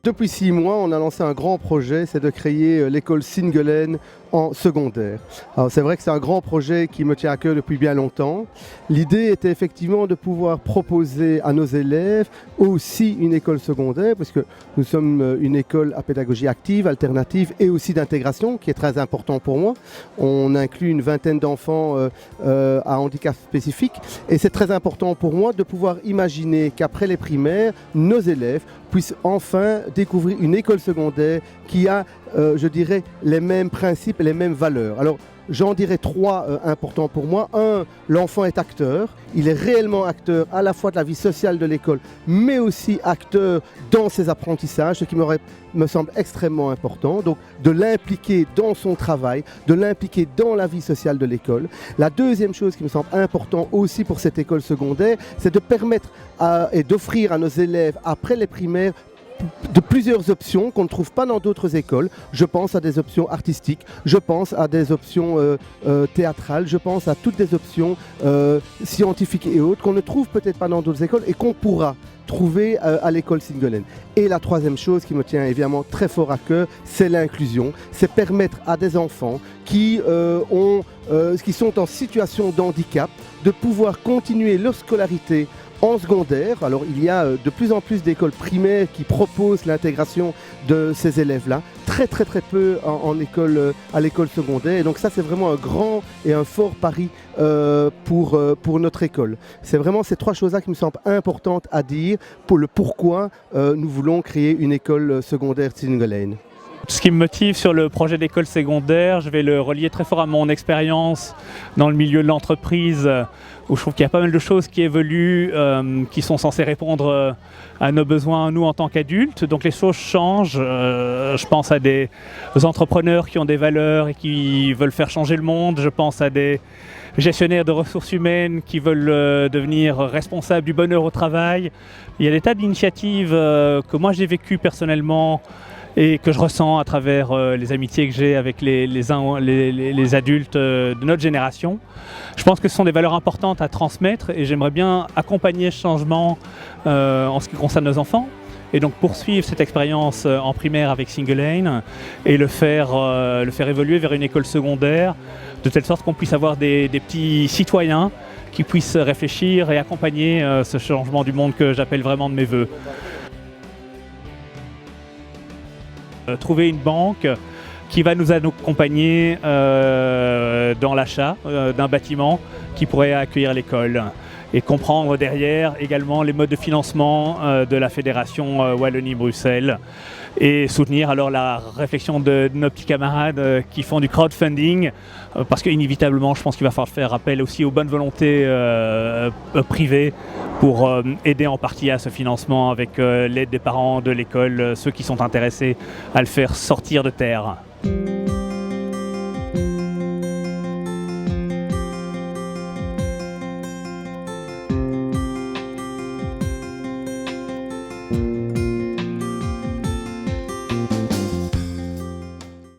Depuis 6 mois, on a lancé un grand projet, c'est de créer l'école Singelen en secondaire. Alors c'est vrai que c'est un grand projet qui me tient à cœur depuis bien longtemps. L'idée était effectivement de pouvoir proposer à nos élèves aussi une école secondaire, parce que nous sommes une école à pédagogie active, alternative et aussi d'intégration, qui est très important pour moi. On inclut une vingtaine d'enfants à handicap spécifique, et c'est très important pour moi de pouvoir imaginer qu'après les primaires, nos élèves puissent enfin découvrir une école secondaire qui a, je dirais, les mêmes principes et les mêmes valeurs. Alors, j'en dirais 3 importants pour moi. 1, l'enfant est acteur. Il est réellement acteur à la fois de la vie sociale de l'école, mais aussi acteur dans ses apprentissages, ce qui me semble extrêmement important. Donc, de l'impliquer dans son travail, de l'impliquer dans la vie sociale de l'école. La deuxième chose qui me semble important aussi pour cette école secondaire, c'est de permettre et d'offrir à nos élèves, après les primaires, de plusieurs options qu'on ne trouve pas dans d'autres écoles. Je pense à des options artistiques, je pense à des options théâtrales, je pense à toutes des options scientifiques et autres qu'on ne trouve peut-être pas dans d'autres écoles et qu'on pourra trouver à l'école Singelen. Et la troisième chose qui me tient évidemment très fort à cœur, c'est l'inclusion. C'est permettre à des enfants qui sont en situation de handicap de pouvoir continuer leur scolarité en secondaire. Alors il y a de plus en plus d'écoles primaires qui proposent l'intégration de ces élèves-là, très peu à l'école secondaire. Et donc ça c'est vraiment un grand et un fort pari pour notre école. C'est vraiment ces 3 choses-là qui me semblent importantes à dire pour le pourquoi nous voulons créer une école secondaire Singelen. Ce qui me motive sur le projet d'école secondaire, je vais le relier très fort à mon expérience dans le milieu de l'entreprise, où je trouve qu'il y a pas mal de choses qui évoluent, qui sont censées répondre à nos besoins, nous, en tant qu'adultes. Donc les choses changent. Je pense à des entrepreneurs qui ont des valeurs et qui veulent faire changer le monde. Je pense à des gestionnaires de ressources humaines qui veulent devenir responsables du bonheur au travail. Il y a des tas d'initiatives que moi j'ai vécues personnellement et que je ressens à travers les amitiés que j'ai avec les adultes de notre génération. Je pense que ce sont des valeurs importantes à transmettre et j'aimerais bien accompagner ce changement en ce qui concerne nos enfants. Et donc poursuivre cette expérience en primaire avec Singelen et le faire évoluer vers une école secondaire, de telle sorte qu'on puisse avoir des petits citoyens qui puissent réfléchir et accompagner ce changement du monde que j'appelle vraiment de mes voeux. Trouver une banque qui va nous accompagner dans l'achat d'un bâtiment qui pourrait accueillir l'école et comprendre derrière également les modes de financement de la Fédération Wallonie-Bruxelles et soutenir alors la réflexion de nos petits camarades qui font du crowdfunding parce qu'inévitablement je pense qu'il va falloir faire appel aussi aux bonnes volontés privées pour aider en partie à ce financement avec l'aide des parents de l'école, ceux qui sont intéressés à le faire sortir de terre.